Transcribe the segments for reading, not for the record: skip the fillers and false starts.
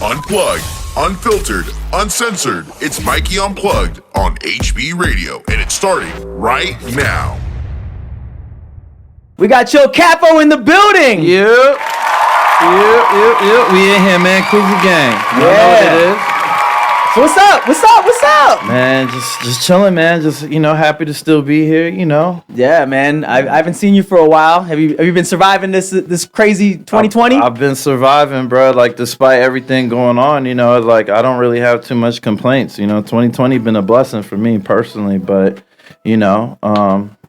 Unplugged, unfiltered, uncensored. It's Mikey Unplugged on HB Radio, and it's starting right now. We got your Capo in the building. Yep. We in here, man. Cuzzi gang. You know what it is? So what's up? Man, just chilling, man. Just, happy to still be here, Yeah, man. I haven't seen you for a while. Have you been surviving this crazy 2020? I've been surviving, bro. Like, despite everything going on, like, I don't really have too much complaints. 2020 been a blessing for me personally, but,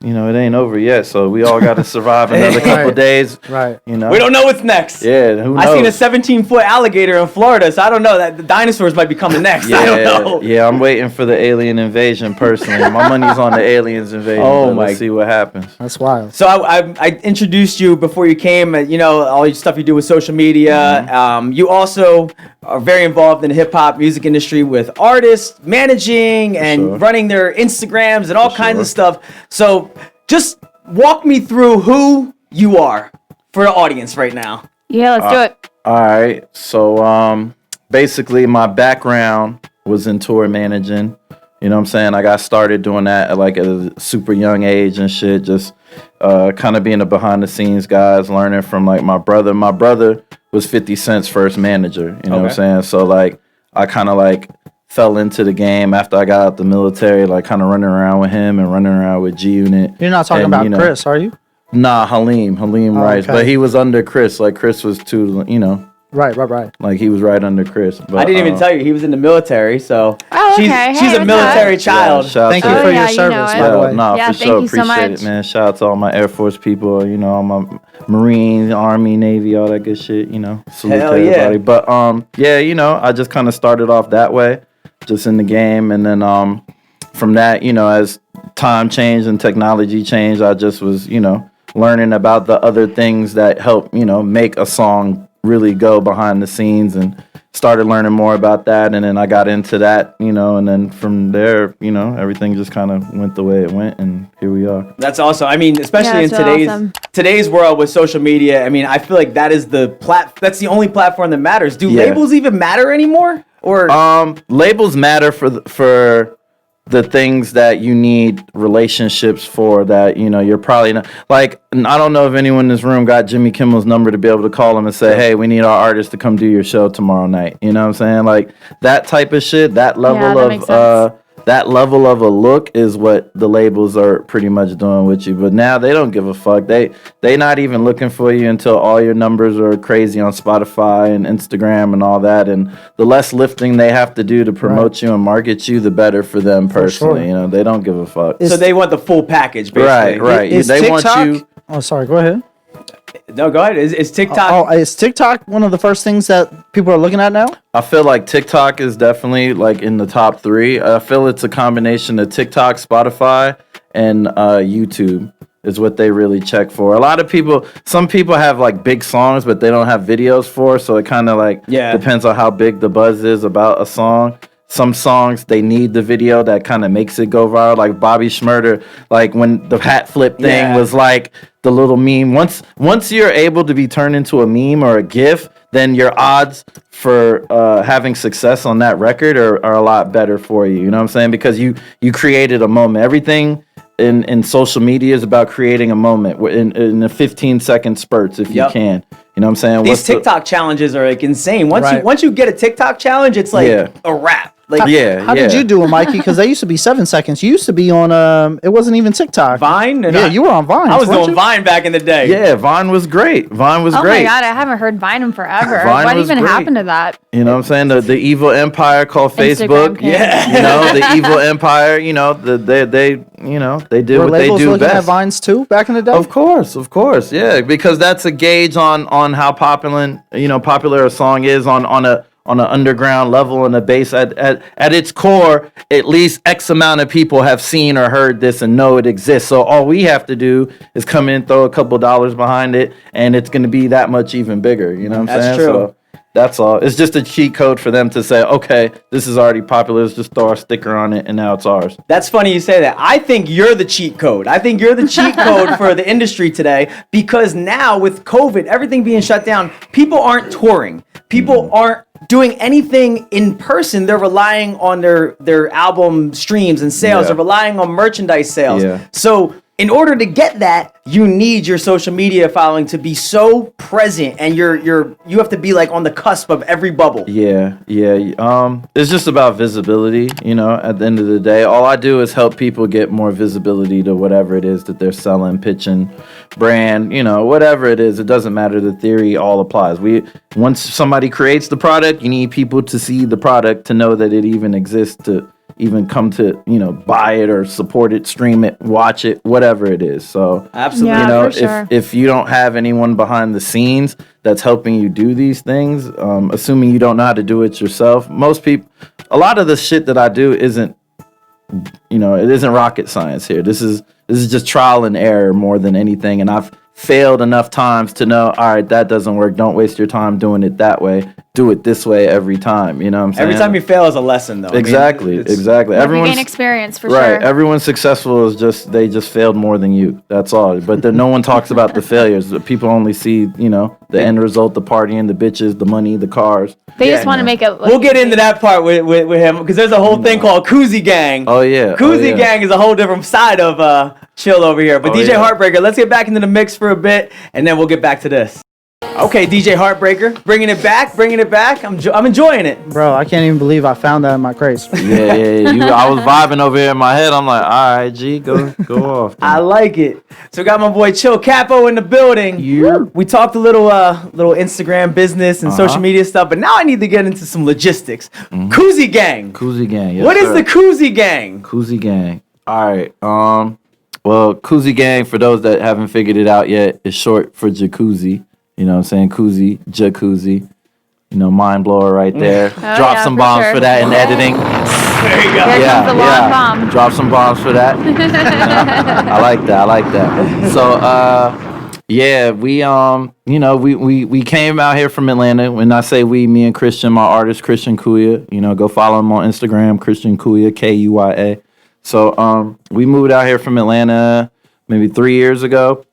it ain't over yet, so we all got to survive another couple days. Right. We don't know what's next. Yeah, who knows? I seen a 17-foot alligator in Florida, so I don't know. That the dinosaurs might be coming next. Yeah, I don't know. Yeah, I'm waiting for the alien invasion personally. My money's on the aliens invasion. Oh my! Let's see what happens. That's wild. So I introduced you before you came. All your stuff you do with social media. Mm-hmm. You also are very involved in the hip hop music industry with artists, managing and running their Instagrams and all kinds of stuff. So just walk me through who you are for the audience right now. Yeah, let's do it. All right. So basically my background was in tour managing. You know what I'm saying? I got started doing that at a super young age and shit. Just kind of being a behind the scenes guys, learning from my brother. My brother was 50 Cent's first manager. You know what I'm saying? So I kind of fell into the game after I got out the military, kind of running around with him and running around with G Unit. You're not talking about Chris, are you? Nah, Halim Rice. Okay. But he was under Chris. Chris was too, Right. he was right under Chris. But, I didn't even tell you he was in the military, so Oh, okay. she's a military child. Thank you for your service, by the way. No, Yeah, for thank sure. you so Appreciate much. it, man. Shout out to all my Air Force people, all my Marines, Army, Navy, all that good shit, Salute Hell to yeah. everybody. But, I just kind of started off that way, just in the game. And then from that, as time changed and technology changed, I just was, learning about the other things that help, make a song really go behind the scenes, and started learning more about that. And then I got into that, and then from there, everything just kind of went the way it went, and here we are. That's awesome. I mean, especially Yeah, in it's today's world with social media. I mean, I feel like that is that's the only platform that matters. Do labels even matter anymore? Or labels matter for the things that you need relationships for, that you're probably not I don't know if anyone in this room got Jimmy Kimmel's number to be able to call him and say, hey, we need our artist to come do your show tomorrow night. You know what I'm saying? That type of shit, that level that makes sense. that level of a look is what the labels are pretty much doing with you. But now they don't give a fuck. They not even looking for you until all your numbers are crazy on Spotify and Instagram and all that. And the less lifting they have to do to promote you and market you, the better for them personally. sure. They don't give a fuck. so they want the full package, basically. Right. Is They TikTok, want you. Oh, sorry. Go ahead. No, go ahead. Is TikTok? Oh, is TikTok one of the first things that people are looking at now? I feel like TikTok is definitely in the top 3. I feel it's a combination of TikTok, Spotify, and YouTube is what they really check for. A lot of people, some people have big songs, but they don't have videos for, so it kind of depends on how big the buzz is about a song. Some songs, they need the video that kind of makes it go viral. Like Bobby Shmurda, when the hat flip thing was the little meme. Once you're able to be turned into a meme or a GIF, then your odds for having success on that record are a lot better for you. You know what I'm saying? Because you created a moment. Everything in social media is about creating a moment in a 15-second spurts if you can. You know what I'm saying? These TikTok challenges are insane. Once you get a TikTok challenge, it's a wrap. How did you do it, Mikey? Because they used to be 7 seconds. You used to be on it wasn't even TikTok. Vine? You were on Vine. I was doing Vine back in the day. Yeah, Vine was great. Oh my God, I haven't heard Vine in forever. Vine What was even great. happened to that? You know what I'm saying? The evil empire called Instagram Facebook. came. Yeah. The evil empire, they did Were what they labels do looking at best. Vines too back in the day? Of course, yeah, because that's a gauge on how popular a song is on an underground level and a base. At its core, at least X amount of people have seen or heard this and know it exists. So all we have to do is come in, throw a couple dollars behind it, and it's going to be that much even bigger. You know what I'm saying? True. So that's all. It's just a cheat code for them to say, okay, this is already popular. Let's just throw our sticker on it, and now it's ours. That's funny you say that. I think you're the cheat code. I think you're the cheat code for the industry today, because now with COVID, everything being shut down, people aren't touring. people aren't doing anything in person. They're relying on their album streams and sales. Yeah. They're relying on merchandise sales. Yeah. So in order to get that, you need your social media following to be so present, and you have to be like on the cusp of every bubble. Yeah. It's just about visibility, at the end of the day. All I do is help people get more visibility to whatever it is that they're selling, pitching, brand, whatever it is. It doesn't matter. The theory all applies. Once somebody creates the product, you need people to see the product to know that it even exists, to even come to, buy it or support it, stream it, watch it, whatever it is. So Absolutely. Yeah, for sure. if you don't have anyone behind the scenes that's helping you do these things, assuming you don't know how to do it yourself, most people, a lot of the shit that I do isn't, it isn't rocket science here. This is just trial and error more than anything. And I've failed enough times to know, all right, that doesn't work. Don't waste your time doing it that way. Do it this way every time. You know what I'm saying? Every time you fail is a lesson, though. Exactly. Exactly. You gain experience for right. sure. Everyone's successful is they just failed more than you. That's all. But no one talks about the failures. People only see, the end result, the partying, the bitches, the money, the cars. They just want to make it. We'll get into that part with him, because there's a whole thing called Cuzzi Gang. Oh yeah. Cuzzi Gang is a whole different side of chill over here. But DJ Heartbreaker, let's get back into the mix for a bit, and then we'll get back to this. Okay, DJ Heartbreaker, bringing it back. I'm enjoying it. Bro, I can't even believe I found that in my crates. Yeah. I was vibing over here in my head. I'm like, all right, G, go off. I like it. So we got my boy Chill Capo in the building. Yeah. We talked a little Instagram business and social media stuff, but now I need to get into some logistics. Cuzzi Gang. Cuzzi Gang. Yes, What is sir. the Cuzzi Gang? Cuzzi Gang? All right. Well, Cuzzi Gang, for those that haven't figured it out yet, is short for jacuzzi. You know what I'm saying? Cuzzi, jacuzzi. Mind blower right there. Drop some bombs for that in editing. There you go. There comes the long bomb. Drop some bombs for that. I like that. So, we came out here from Atlanta. When I say we, me and Christian, my artist Christian Kuya. Go follow him on Instagram, Christian Kuya, Kuya. So, we moved out here from Atlanta maybe 3 years ago.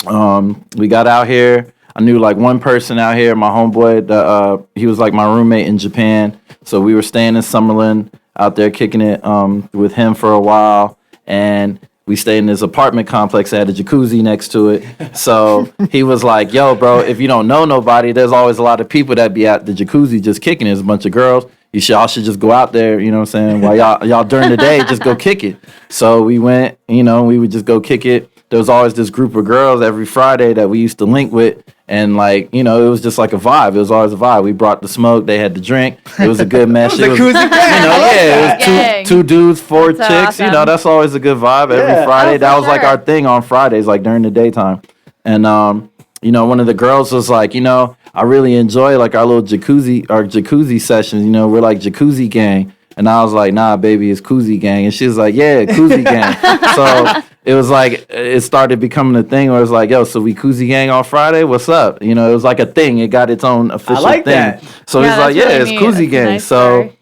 We got out here. I knew like one person out here, my homeboy. He was like my roommate in Japan. So we were staying in Summerlin out there, kicking it with him for a while, and we stayed in this apartment complex that had a jacuzzi next to it. So he was like, "Yo, bro, if you don't know nobody, there's always a lot of people that be at the jacuzzi just kicking. There's a bunch of girls. Y'all should just go out there, you know what I'm saying? While y'all during the day, just go kick it." So we went, we would just go kick it. There was always this group of girls every Friday that we used to link with. And it was just like a vibe. It was always a vibe. We brought the smoke. They had the drink. It was a good mess. It was a Cuzzi Gang. It was two dudes, four That's chicks. awesome. That's always a good vibe every Friday. Oh, That for was like sure. our thing on Fridays, like during the daytime. And one of the girls was like, I really enjoy like our jacuzzi sessions. We're like Jacuzzi Gang. And I was like, nah, baby, it's Cuzzi Gang. And she was like, yeah, Cuzzi Gang. So it was like, it started becoming a thing where it was like, yo, so we Cuzzi Gang on Friday? What's up? It was like a thing. It got its own official like thing. that. So Yeah, he's like, that's yeah, really it's neat. Cuzzi That's a Gang. nice So story.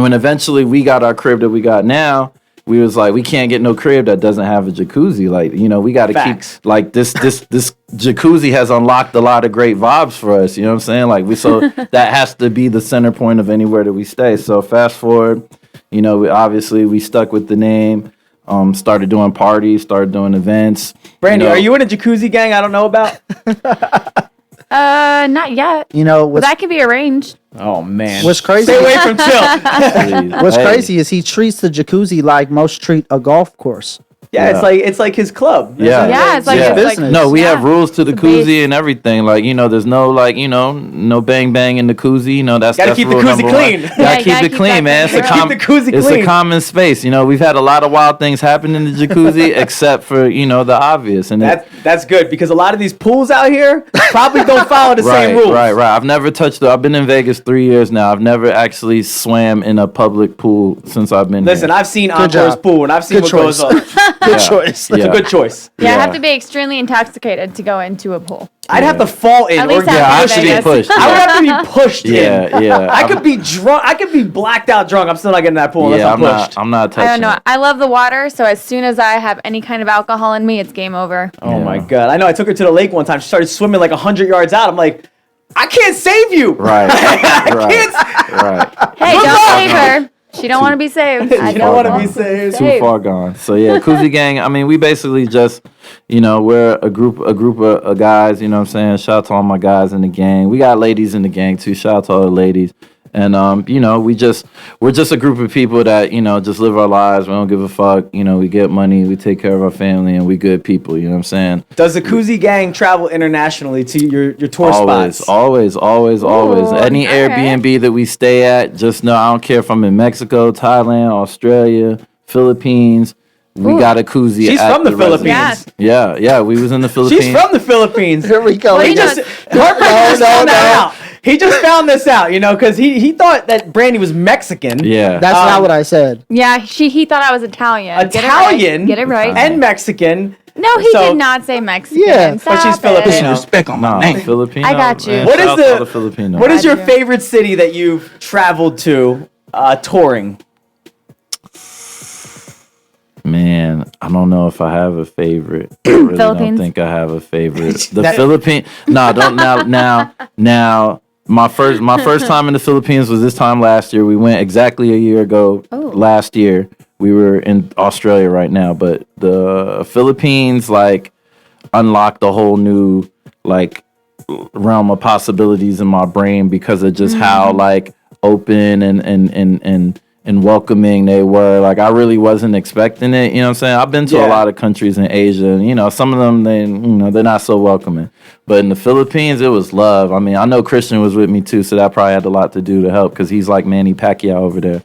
when eventually we got our crib that we got now, we was like, we can't get no crib that doesn't have a jacuzzi. Like, we got to Facts. keep, like, this jacuzzi has unlocked a lot of great vibes for us. You know what I'm saying? Like, so that has to be the center point of anywhere that we stay. So fast forward, we stuck with the name, started doing parties, started doing events. Brandy, are you in a Jacuzzi Gang I don't know about? Not yet. But that could be arranged. Oh, man. What's crazy? Stay away from Chill. Please. What's Hey. crazy is he treats the jacuzzi like most treat a golf course. Yeah, it's like his club. Yeah. Yeah, it's like Yeah. it's like Business. No, we yeah. have rules to the It's a base. koozie and everything. Like, there's no no bang bang in the koozie. That's Gotta keep the rule koozie number clean. one. Yeah, Gotta you keep gotta it keep clean, that man. thing It's clean. Keep the koozie it's clean. a common space. We've had a lot of wild things happen in the jacuzzi, except for the obvious. And That's good, because a lot of these pools out here probably don't follow the same rules. Right. I've never touched. I've been in Vegas 3 years now. I've never actually swam in a public pool since I've been Listen, here. I've seen Good Encore's job. pool, and I've seen Good what goes choice. on. Good Yeah. choice. It's a good choice. Yeah, I Yeah. have to be extremely intoxicated to go into a pool. I'd have to fall in. At least or have I to should be be Vegas. pushed. I would have to be pushed in. Yeah. I could be drunk. I could be blacked out drunk. I'm still not getting in that pool unless Yeah, I'm pushed. I'm not touching. I don't know. it. I love the water, so as soon as I have any kind of alcohol in me, it's game over. Oh my Yeah. god! I know. I took her to the lake one time. She started swimming like 100 yards out. I'm like, I can't save you. Right. Right. Hey, don't save her. She don't want to be saved. I You don't want to be saved. Too far gone. So yeah, Cuzzi Gang. I mean, we basically just, we're a group of guys. You know what I'm saying? Shout out to all my guys in the gang. We got ladies in the gang too. Shout out to all the ladies. And we're just a group of people that just live our lives. We don't give a fuck. We get money. We take care of our family, and we good people. You know what I'm saying? Does the Cuzzi Gang travel internationally to your tour spots? Always. Any Airbnb that we stay at, just know I don't care if I'm in Mexico, Thailand, Australia, Philippines. We got a Cuzzi. She's from the Philippines. Yeah. We was in the Philippines. She's from the Philippines. Here we go. He just found that out. He just found this out, because he thought that Brandy was Mexican. Yeah. That's not what I said. Yeah, he thought I was Italian. Italian. Get it right. And Mexican. No, he did not say Mexican. Yeah, but she's Filipino. Respect on my name. Filipino. I got you. Man, What is shout out to the Filipino? What is your Gotcha. favorite city that you've traveled to touring? Man, I don't know if I have a favorite. I really don't Philippines. think I have a favorite. The Philippines. No, don't now. My first time in the Philippines was this time last year. We went exactly a year ago. Last year we were in Australia right now, but the Philippines unlocked a whole new realm of possibilities in my brain because of just how open and welcoming they were. I really wasn't expecting it. You know what I'm saying? I've been to a lot of countries in Asia, and some of them they're not so welcoming. But in the Philippines, it was love. I mean, I know Christian was with me too, so that probably had a lot to do to help because he's like Manny Pacquiao over there.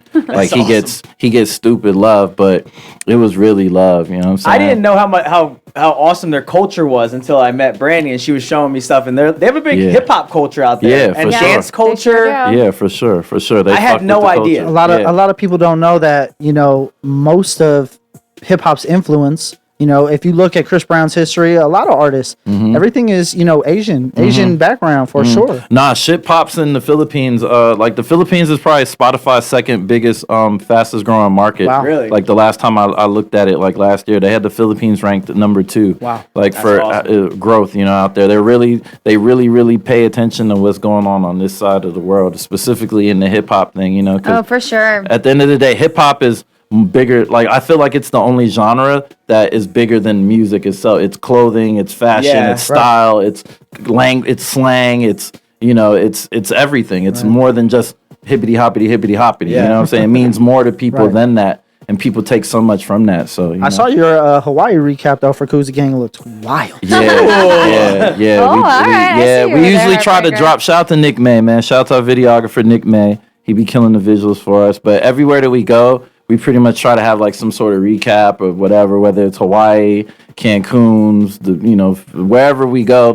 He gets stupid love, but it was really love. You know what I'm saying? I didn't know how awesome their culture was until I met Brandy and she was showing me stuff. And they have a big hip hop culture out there, Yeah, for and sure. dance culture. Yeah, for sure. They I had fuck no with the idea. culture. A lot of people don't know that, most of hip hop's influence, if you look at Chris Brown's history, a lot of artists, everything is, Asian background for sure. Nah, shit pops in the Philippines. The Philippines is probably Spotify's second biggest, fastest growing market. Wow. Really? The last time I looked at it, last year, they had the Philippines ranked at number 2. Wow. For awesome. growth, out there. They really pay attention to what's going on this side of the world, specifically in the hip hop thing, 'cause Oh, for sure. at the end of the day, hip hop is bigger. I feel like it's the only genre that is bigger than music itself. It's clothing, it's fashion, it's style, it's slang, it's it's everything. It's more than just hippity hoppity. You know what I'm saying? It means more to people than that, and people take so much from that. So I saw your Hawaii recap though for Cuzzi Gang. It looked wild. Yeah. Oh, all right. I see you We were usually there, try to Heartbreaker. drop. Shout out to Nick May, man. Shout out to our videographer Nick May. He be killing the visuals for us. But everywhere that we go, we pretty much try to have some sort of recap of whatever, whether it's Hawaii, Cancun's, wherever we go,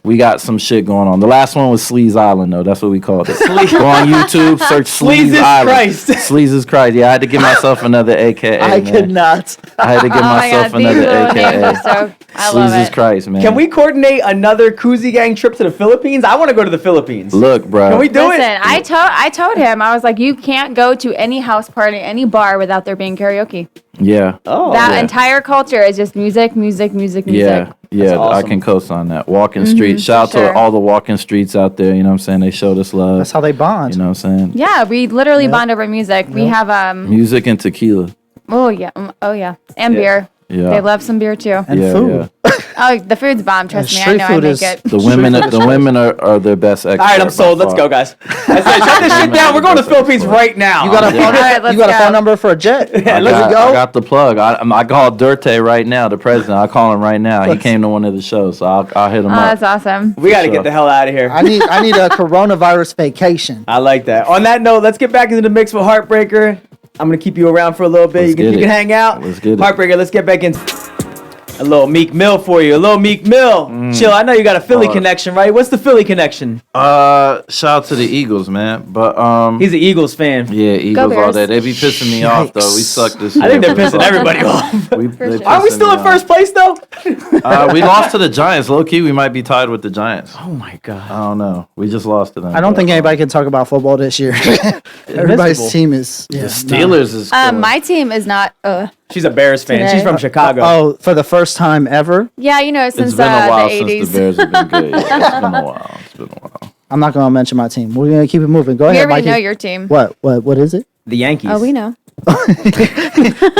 we got some shit going on. The last one was Sleaze Island, though. That's what we called it. Go on YouTube, search Sleaze Island. Christ. Sleaze Christ. Yeah, I had to give myself another AKA. I man. could not. I had to give myself another beautiful name AKA. for so I love Sleaze it. Christ, man. Can we coordinate another Cuzzi Gang trip to the Philippines? I want to go to the Philippines. Look, bro? Can we do Listen, it? I told him, I was like, you can't go to any house party, any bar without there being karaoke. Yeah. That entire culture is just music. Yeah, I awesome. can co-sign that. Walking streets. Shout out for sure. to all the walking streets out there. You know what I'm saying? They showed us love. That's how they bond. You know what I'm saying? Yeah, we literally bond over music. We have Music and tequila. and beer. Yeah. They love some beer too. And yeah, food. yeah. Oh, the food's bomb. Trust me, I street know I food make is- it. The women are their best expert. All right, I'm sold. Let's go, guys. I said, shut this shit down. We're going to the Philippines right now. You got a phone, All right, let's you got a go. phone number for a jet? I let's got, go. I got the plug. I called Durte right now, the president. I call him right now. He came to one of the shows, so I'll hit him Oh, up. that's awesome. We got to sure. get the hell out of here. I need a coronavirus vacation. I like that. On that note, let's get back into the mix with Heartbreaker. I'm going to keep you around for a little bit. Let's You get can it. hang out. Let's get it. Heartbreaker, let's get back in. A little Meek Mill for you. A little Meek Mill. Chill, I know you got a Philly connection, right? What's the Philly connection? Shout out to the Eagles, man. But He's an Eagles fan. yeah, Eagles all Bears. day. They be pissing me off though. We suck this year. I think they're We pissing suck. everybody off. They sure. Aren't we pissing still me in off. first place, though? We lost to the Giants. Low key, we might be tied with the Giants. Oh, my God. I don't know. We just lost to them. I don't think anybody can talk about football this year. Everybody's team is The Steelers is. killing. My team is not. She's a Bears fan. Today. She's from Chicago. Oh, for the first time ever. Yeah, It's since been a while the since 80s. the Bears have been good. Yeah, it's been a while. I'm not gonna mention my team. We're gonna keep it moving. Go We ahead, already Mikey. know your team. What is it? The Yankees. Oh, we know.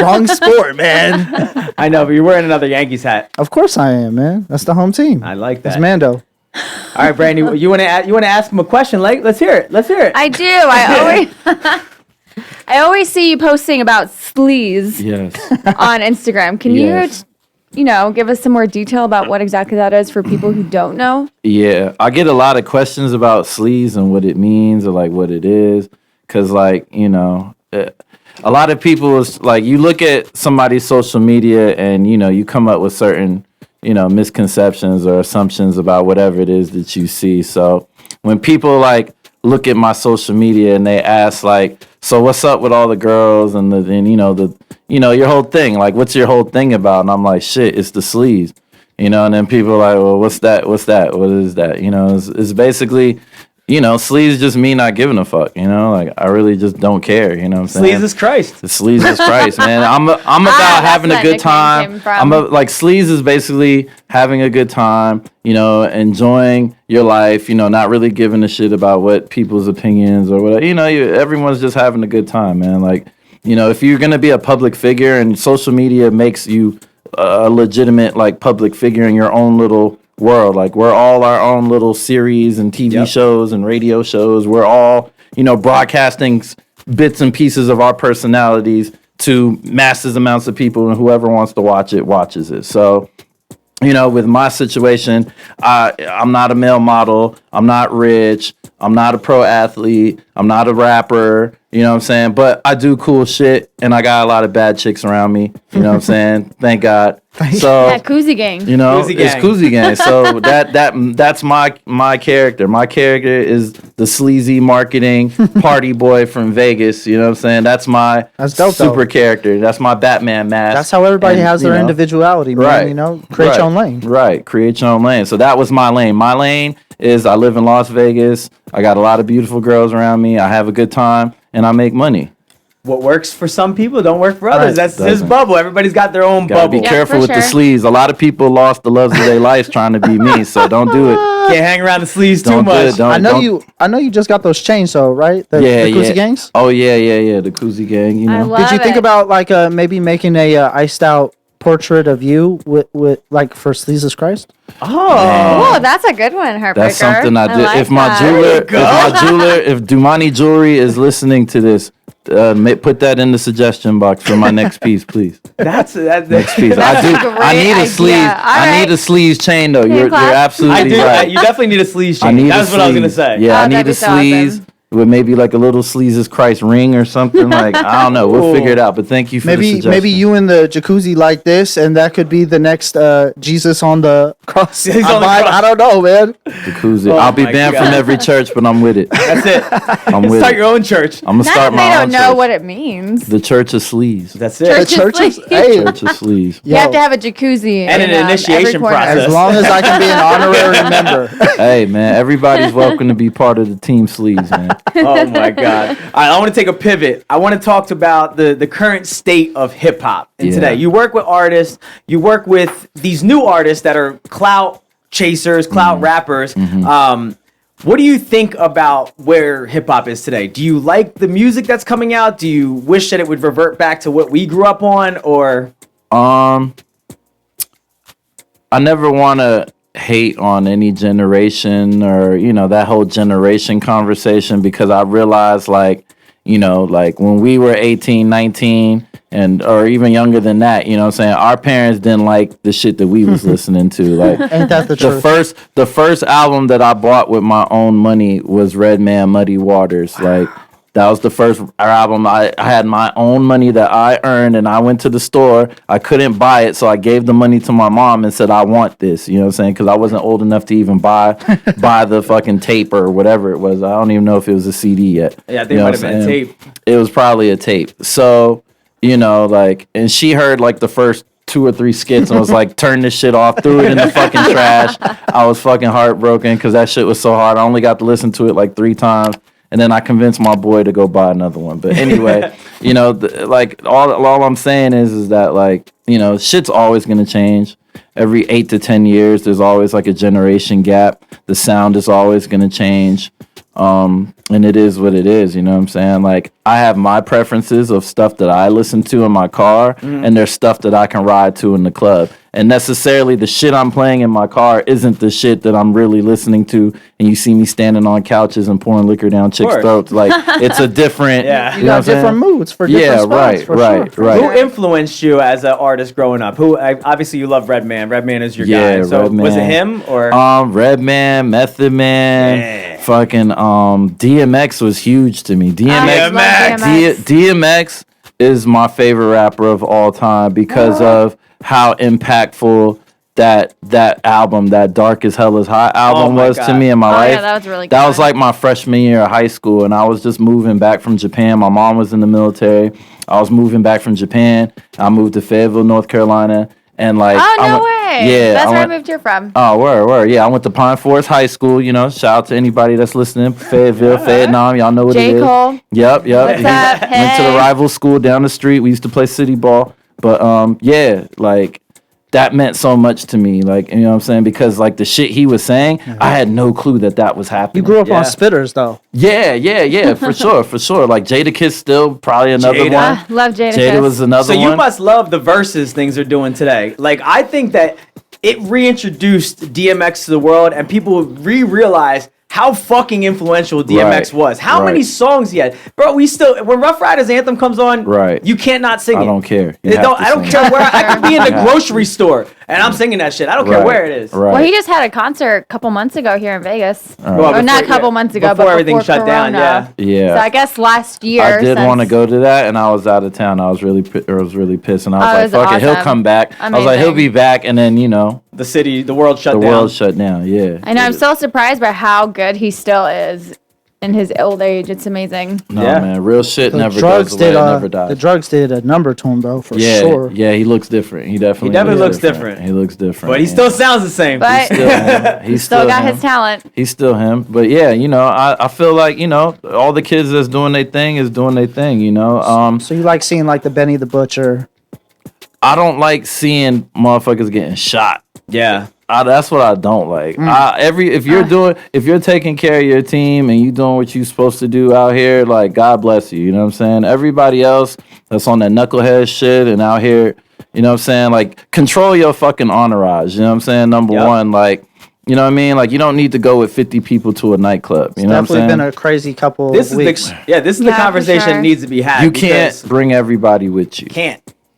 Wrong sport, man. I know, but you're wearing another Yankees hat. Of course I am, man. That's the home team. I like That's that. Mando. All right, Brandy, you want to ask him a question? Like, let's hear it. I do. I always see you posting about sleaze Yes. on Instagram. Can Yes. you give us some more detail about what exactly that is for people who don't know? Yeah, I get a lot of questions about sleaze and what it means or like what it is, cause like a lot of people is like you look at somebody's social media and you come up with certain misconceptions or assumptions about whatever it is that you see. So when people like look at my social media and they ask like, so what's up with all the girls and your whole thing, like what's your whole thing about? And I'm like, shit, it's the sleaze, and then people are like, well, what's that? What is that? It's basically, sleaze just me not giving a fuck, like I really just don't care, what I'm saying? Sleaze is Christ. The sleaze is Christ, man. I'm about having a good time. Sleaze is basically having a good time, enjoying your life, not really giving a shit about what people's opinions or whatever. Everyone's just having a good time, man. Like, if you're gonna be a public figure and social media makes you a legitimate like public figure in your own little world, like we're all our own little series and TV shows and radio shows. We're all, broadcasting bits and pieces of our personalities to massive amounts of people, and whoever wants to watch it watches it. So, with my situation, I'm not a male model. I'm not rich. I'm not a pro athlete. I'm not a rapper. You know what I'm saying? But I do cool shit, and I got a lot of bad chicks around me. You know what I'm saying? Thank God. So Yeah, Cuzzi gang. Cuzzi it's gang. Cuzzi gang. So that's my character. My character is the sleazy marketing party boy from Vegas. You know what I'm saying? That's my dope, super though. character. That's my Batman mask. That's how everybody And, has their individuality, man. Right. Create your own lane. Right. Create your own lane. So that was my lane. My lane is I live in Las Vegas. I got a lot of beautiful girls around me. I have a good time and I make money. What works for some people don't work for others. Right. That's his Doesn't. bubble. Everybody's got their own Gotta bubble. be Yeah, careful for with the sure. sleeves. A lot of people lost the loves of their lives trying to be me, so don't do it. Can't hang around the sleeves too Don't do much. it. Don't, I know you just got those chains, though, right? The Cuzzi gangs. Oh yeah. The Cuzzi gang. You I know. love Did you think it. about like maybe making a iced out portrait of you with like for Sleaze's Christ? Oh, that's a good one, Heartbreaker. That's something I do. like If my that. if Dumani Jewelry is listening to this, put that in the suggestion box for my next piece, please. That's Next piece. I do. a I great need a idea. sleeve. All I need right. a sleeves chain though. Can You're clap? absolutely I do. right. You definitely need a sleeves I change. need That's a what I was gonna sleeves. say. Yeah, I Oh, need that'd a be so sleeves awesome. with maybe like a little Sleaze's Christ ring or something. Like I don't know. We'll Ooh. figure it out. But thank you for the suggestion. Maybe you in the jacuzzi like this, and that could be the next Jesus on the cross. He's on the cross. I don't know, man. Jacuzzi. Oh I'll be my banned God. from every church, but I'm with it. That's it. I'm with Start it. your own church. I'm gonna Not start if my they own don't know church. what it means. The Church of Sleaze. That's The it. Church- churches, Sleaze. hey, Church of Sleaze. You have to yo, have a jacuzzi And in, an initiation every corner. process. as long as I can be an honorary member. Hey man, everybody's welcome to be part of the team Sleaze, man. Oh my God. All right, I want to take a pivot. I want to talk about the current state of hip hop. And Yeah. today, you work with artists, you work with these new artists that are clout chasers, clout rappers. What do you think about where hip hop is today? Do you like the music that's coming out? Do you wish that it would revert back to what we grew up on? Or I never want to hate on any generation or that whole generation conversation, because I realize like when we were 18, 19 or even younger than that, you know what I'm saying, our parents didn't like the shit that we was listening to. Like Ain't that the truth? the first album that I bought with my own money was Redman Muddy Waters. Like that was the first album. I had my own money that I earned, and I went to the store. I couldn't buy it, so I gave the money to my mom and said, I want this. You know what I'm saying? Because I wasn't old enough to even buy the fucking tape or whatever it was. I don't even know if it was a CD yet. Yeah, I think You it know might what have I'm been a saying? tape. It was probably a tape. So, and she heard like the first 2 or 3 skits and was like, turn this shit off, threw it in the fucking trash. I was fucking heartbroken because that shit was so hard. I only got to listen to it like 3 times. And then I convinced my boy to go buy another one. But anyway, like all I'm saying is that like, shit's always going to change. every 8 to 10 years, there's always like a generation gap. The sound is always going to change. And it is what it is, you know what I'm saying? Like, I have my preferences of stuff that I listen to in my car, and there's stuff that I can ride to in the club. And necessarily the shit I'm playing in my car isn't the shit that I'm really listening to, and you see me standing on couches and pouring liquor down chicks' throats. Like, it's a different... Yeah. You got different moods for different spots, right. Who influenced you as an artist growing up? Obviously you love Redman. Redman is your guy. So Redman. was it him or Redman, Method Man, fucking DMX was huge to me. DMX is my favorite rapper of all time because of how impactful that album, that Dark as Hell is Hot album was to me in my life. Yeah, that was really good. That was like my freshman year of high school, and I was just moving back from Japan. My mom was in the military. I was moving back from Japan. I moved to Fayetteville, North Carolina, and like... Oh, no way. Yeah. That's where I moved here from. Oh, word. Yeah, I went to Pine Forest High School, you know. Shout out to anybody that's listening. Fayetteville, Vietnam, y'all know what it is. J. Cole. Yep. What's up? Went to the rival school down the street. We used to play city ball. But yeah, like that meant so much to me. Like, you know what I'm saying? Because like the shit he was saying, I had no clue that was happening. You grew up on Spitters though. Yeah, for sure. Like Jadakiss still probably another one. Love Jada. Jada was another So one. you must love the verses things are doing today. Like, I think that it reintroduced DMX to the world, and people realized how fucking influential DMX was. How many songs he had. Bro, when Rough Riders Anthem comes on, you can't not sing it. I don't care. I don't care where. I could be in the grocery store, and I'm singing that shit. I don't care where it is. Right. Well, he just had a concert a couple months ago here in Vegas. Well, Or not a couple months ago, before but everything before shut down, Corona. Yeah. So I guess last year. I did want to go to that, and I was out of town. I was really pissed, and I was like, "Fuck it, he'll come back." I was like, "He'll be back," and then the world shut down. The world shut down. Yeah. I know. I'm so surprised by how good he still is in his old age. It's amazing. No, man, real shit The never drugs goes away. did. It never dies. The drugs did a number to him though, for sure. Yeah, he looks different. He definitely looks different. He looks different. But he still sounds the same. But He's still got him. his talent. He's still him. But yeah, I feel like, all the kids that's doing their thing is doing their thing, So you like seeing like the Benny the Butcher? I don't like seeing motherfuckers getting shot. Yeah. That's what I don't like. If you're taking care of your team and you doing what you're supposed to do out here, like, God bless you. You know what I'm saying? Everybody else that's on that knucklehead shit and out here, you know what I'm saying? Like, control your fucking entourage. You know what I'm saying? Number one, like, you know what I mean? Like, you don't need to go with 50 people to a nightclub. You know what I'm saying? Definitely been a crazy couple This is weeks. the conversation that needs to be had. You can't bring everybody with you.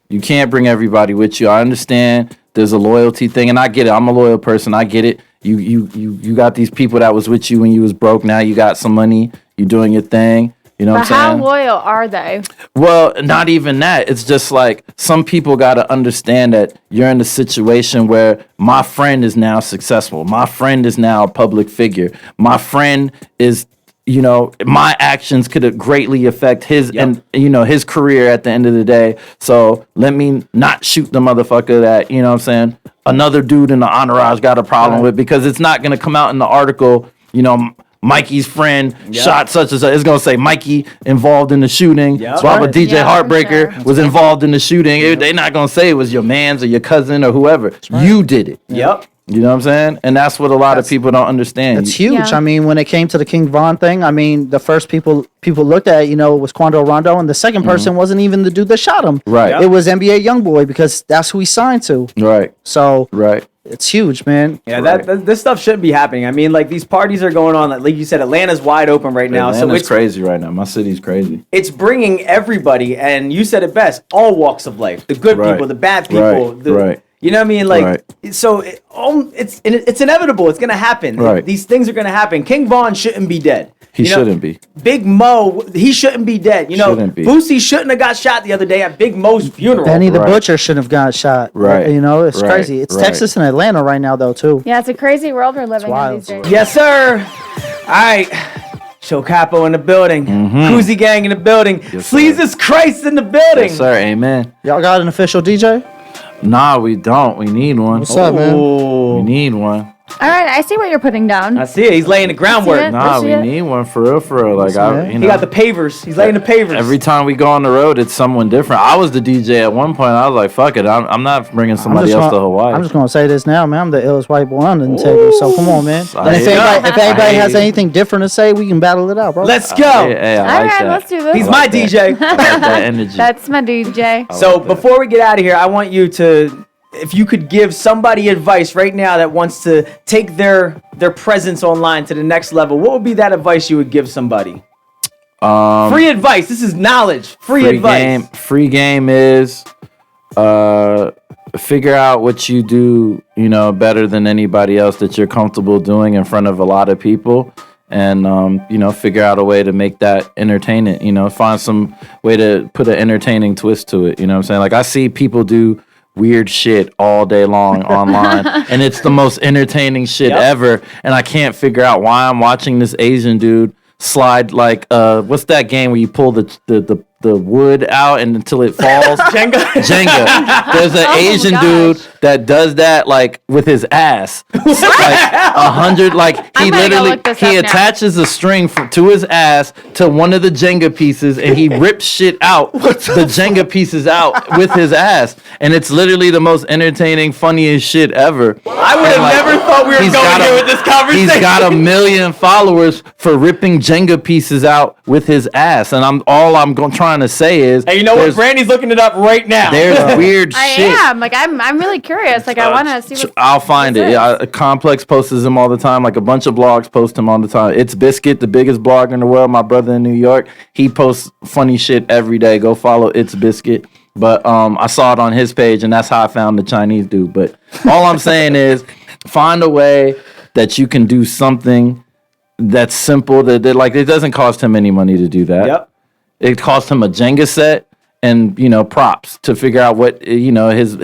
You can't bring everybody with you. I understand there's a loyalty thing, and I get it. I'm a loyal person. I get it. You got these people that was with you when you was broke. Now you got some money. You doing your thing. You know what I'm saying? How loyal are they? Well, not even that. It's just like some people got to understand that you're in a situation where my friend is now successful. My friend is now a public figure. My friend is, my actions could greatly affect his and his career at the end of the day. So let me not shoot the motherfucker that, you know what I'm saying, another dude in the entourage got a problem with, because it's not going to come out in the article, Mikey's friend shot such and such. It's going to say Mikey involved in the shooting. Robert DJ Heartbreaker was involved in the shooting. They're not going to say it was your man's or your cousin or whoever. You did it. Yep. You know what I'm saying? And that's what a lot of people don't understand. It's huge. I mean, when it came to the King Von thing, I mean, the first people looked at, was Quando Rondo, and the second person wasn't even the dude that shot him. Right. It was NBA Youngboy, because that's who he signed to. Right. So right. It's huge, man. Yeah, this stuff shouldn't be happening. I mean, like, these parties are going on. Like you said, Atlanta's wide open right now. Atlanta's so it's crazy right now. My city's crazy. It's bringing everybody, and you said it best, all walks of life. The good people, the bad people. Right. You know what I mean? Like, so it's inevitable. It's going to happen. Right. These things are going to happen. King Von shouldn't be dead. He shouldn't be. Big Mo, he shouldn't be dead. Boosie shouldn't have got shot the other day at Big Mo's funeral. Benny the Butcher shouldn't have got shot. Right. It's crazy. It's Texas and Atlanta right now, though, too. Yeah, it's a crazy world we're living in these days. Yes, sir. All right. Show Capo in the building. Cuzzi gang in the building. Jesus Christ in the building. Yes, sir. Amen. Y'all got an official DJ? Nah, we don't. We need one. What's up, man? We need one. All right, I see what you're putting down. I see it. He's laying the groundwork. it. Nah, see we it. need one for real, for real. Like, He got the pavers. He's laying the pavers. every time we go on the road, it's someone different. I was the DJ at one point. I was like, fuck it. I'm not bringing somebody else to Hawaii. I'm just gonna say this now, man. I'm the illest white boy on the Untitled. So come on, man. And if anybody has anything different to say, we can battle it out, bro. Let's go. Hey, I All like right, that. let's do this. He's my that. DJ. I like that energy. That's my DJ. So that. before we get out of here, I want you to, if you could give somebody advice right now that wants to take their presence online to the next level, what would be that advice you would give somebody? Free advice. This is knowledge. Free advice. Free game is figure out what you do, better than anybody else that you're comfortable doing in front of a lot of people. And, figure out a way to make that entertaining, find some way to put an entertaining twist to it. You know what I'm saying? Like, I see people do weird shit all day long online, and it's the most entertaining shit ever. And I can't figure out why I'm watching this Asian dude slide like what's that game where you pull the wood out and until it falls? Jenga. There's an Asian dude that does that like with his ass. Like 100, like he I'm gonna go literally look this up now. attaches a string to his ass to one of the Jenga pieces and he rips shit out, the Jenga pieces out with his ass. And it's literally the most entertaining, funniest shit ever. I would have never thought we were going here with this conversation. He's got 1 million followers for ripping Jenga pieces out with his ass. And I'm trying to say is, Hey, you know what? Brandy's looking it up right now. there's weird I shit. am. Like, I'm really curious. Like, I want to see what. I'll find it. is. Yeah, Complex posts him all the time. Like a bunch of blogs post him all the time. It's Biscuit, the biggest blogger in the world. My brother in New York. He posts funny shit every day. Go follow It's Biscuit. But I saw it on his page, and that's how I found the Chinese dude. But all I'm saying is, find a way that you can do something that's simple. That like it doesn't cost him any money to do that. Yep. It cost him a Jenga set and props to figure out what his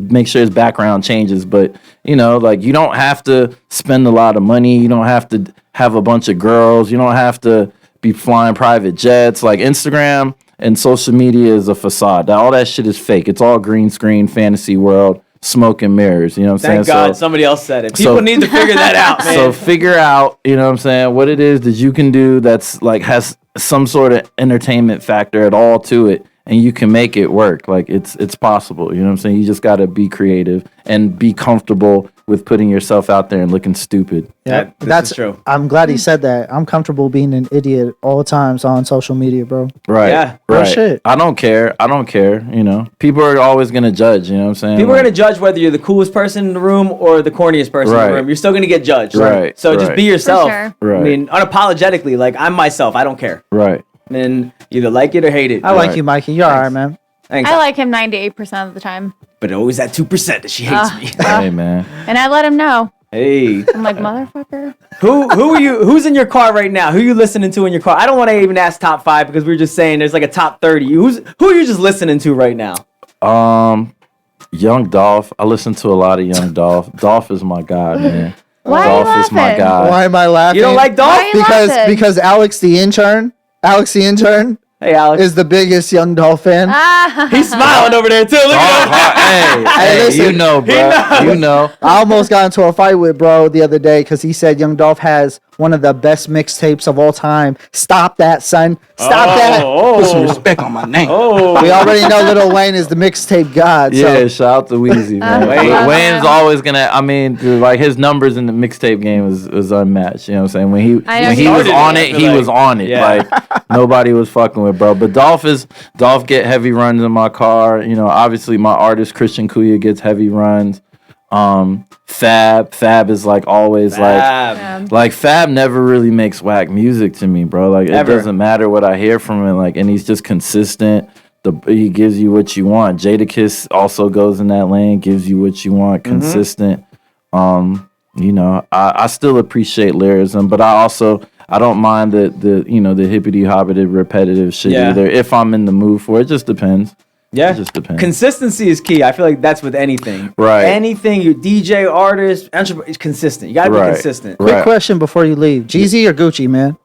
make sure his background changes. But like you don't have to spend a lot of money. You don't have to have a bunch of girls. You don't have to be flying private jets. Like Instagram and social media is a facade. All that shit is fake. It's all green screen, fantasy world, smoke and mirrors. You know what I'm saying? Thank God somebody else said it. People so- need to figure that out, man. So figure out, what I'm saying, what it is that you can do that's like has some sort of entertainment factor at all to it, and you can make it work. Like it's possible. You know what I'm saying? You just got to be creative and be comfortable with putting yourself out there and looking stupid. Yeah, This is true. I'm glad he said that. I'm comfortable being an idiot all the times on social media, bro. Right. Yeah. Real Right. shit. I don't care. People are always gonna judge. You know what I'm saying? People are Like, going to judge whether you're the coolest person in the room or the corniest person in Right. the room. You're still going to get judged. Right, So just right. be yourself. sure. Right. I mean, unapologetically, like I'm myself. I don't care. Right. And either like it or hate it. I like Right. you, Mikey. You're all right, man. Thanks. I like him 98% of the time, But always that 2% that she hates me. Hey man. and I let him know. Hey. I'm like, motherfucker. Who are you? Who's in your car right now? Who are you listening to in your car? I don't want to even ask top 5 because we were just saying there's like a top 30. Who are you just listening to right now? Young Dolph. I listen to a lot of Young Dolph. Dolph is my guy, man. Why are you Dolph is my laughing? guy. Why am I laughing? You don't like Dolph? Why are you laughing? because Alex the intern Hey, Alex. is the biggest Young Dolph fan. He's smiling over there too. Look at him. Hey, listen, you know, bro. You know. I almost got into a fight with bro the other day because he said Young Dolph has one of the best mixtapes of all time. Stop that, son. Stop that. Oh, Put some respect on my name. oh. We already know Lil Wayne is the mixtape god. Yeah, So shout out to Weezy, man. Wayne's always gonna. I mean, dude, like his numbers in the mixtape game was unmatched. You know what I'm saying? When he was started on it, it, I he feel was on it. Yeah. Like nobody was fucking with, bro. But Dolph get heavy runs in my car. Obviously my artist Christian Kuya gets heavy runs. Fab is like always like Fab never really makes whack music to me, bro. Like Ever. it doesn't matter what I hear from him, like, and he's just consistent. He gives you what you want. Jadakiss also goes in that lane, gives you what you want, consistent. I still appreciate lyricism, but I don't mind the hippity hoppity repetitive shit either. If I'm in the mood for it, just depends. Yeah, It just depends. Consistency is key. I feel like that's with anything. Right. Anything you DJ, artist, entrepreneur, it's consistent. You gotta be consistent. Right. quick question before you leave. Jeezy or Gucci, man?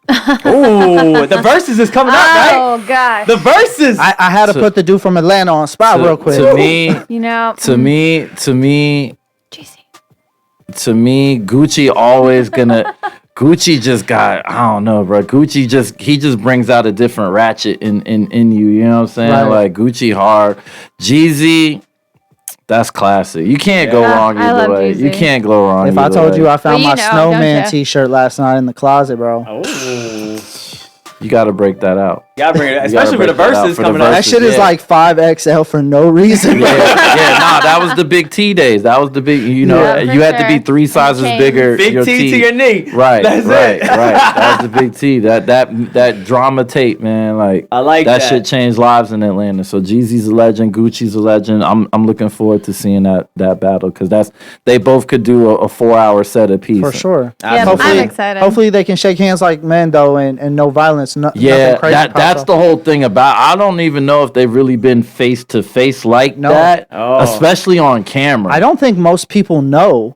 Ooh, the verses is coming up, right? Oh gosh. The verses. I had to put the dude from Atlanta on spot real quick. To me, You know. to me, JC. to me, Gucci always gonna. Gucci just got, I don't know, bro. Gucci just brings out a different ratchet in you. You know what I'm saying? Right. Like Gucci hard, Jeezy. That's classic. You can't go wrong I either love way. Jeezy. You can't go wrong. If I either told way. you I found Well, my you know, snowman don't ya? T-shirt last night in the closet, bro. You got to break that out. Gotta bring it, You especially gotta for the break that out verses for the coming up. That verses. shit is Yeah. like 5XL for no reason. Yeah, that was the big T days. That was the big, you know, Yeah, for you had to be sure. 3 sizes Chains. bigger. Big your T to your knee. Right, That's right, it. right. That was the big T. That drama tape, man. Like I like that. shit changed lives in Atlanta. So Jeezy's a legend, Gucci's a legend. I'm looking forward to seeing that battle because they both could do a 4-hour set apiece. For sure. Yeah, Absolutely. I'm excited. Hopefully they can shake hands like men though, and no violence. Yeah, nothing crazy pops that's up. the whole thing about. I don't even know if they've really been face to face like that, especially on camera. I don't think most people know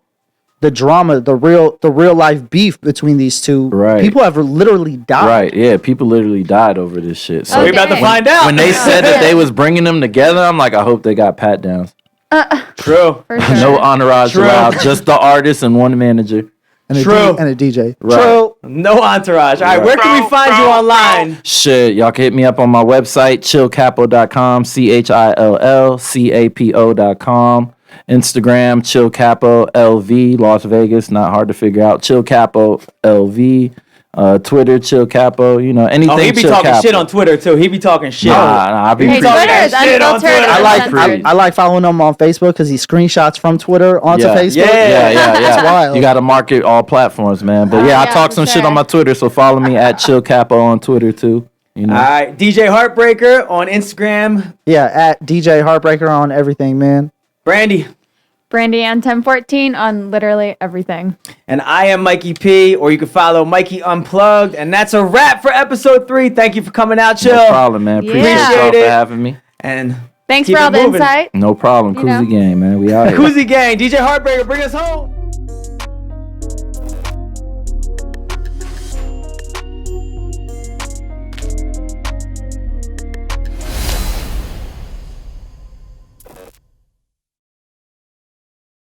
the drama, the real life beef between these two. Right. People have literally died. Right? Yeah, people literally died over this shit. So We about to dang. find out. when they said that they was bringing them together, I'm like, I hope they got pat downs. True. For sure. No entourage True. allowed, just the artist and one manager. And a True. and a DJ. Right. True. No entourage. All right, where can we find you online? Shit, y'all can hit me up on my website, chillcapo.com, chillcapo.com. Instagram, chillcapo LV, Las Vegas, not hard to figure out. Chillcapo LV. Twitter, chillcapo. You know, anything. Oh, he be Chill talking Capo. shit on Twitter too. He be talking shit. Nah, I be Hey, pre- Twitter is Shit on unfiltered. Twitter. I like uncensored. I like following him on Facebook because he screenshots from Twitter onto Yeah. Facebook. Yeah. Yeah. wild. You got to market all platforms, man. But yeah, I yeah, talk for some shit sure. on my Twitter, so follow me at chillcapo on Twitter too. You know. All right, DJ Heartbreaker on Instagram. Yeah, at DJ Heartbreaker on everything, man. Brandy. Brandy Ann 1014 on literally everything. And I am Mikey P, or you can follow Mikey Unplugged. And that's a wrap for episode 3. Thank you for coming out, Chill. No problem, man. Yeah. Appreciate y'all Appreciate for it. having me. And Thanks keep for all it the moving. insight. No problem. You know. Cuzzi gang, man. We out here. Cuzzi gang, DJ Heartbreaker, bring us home.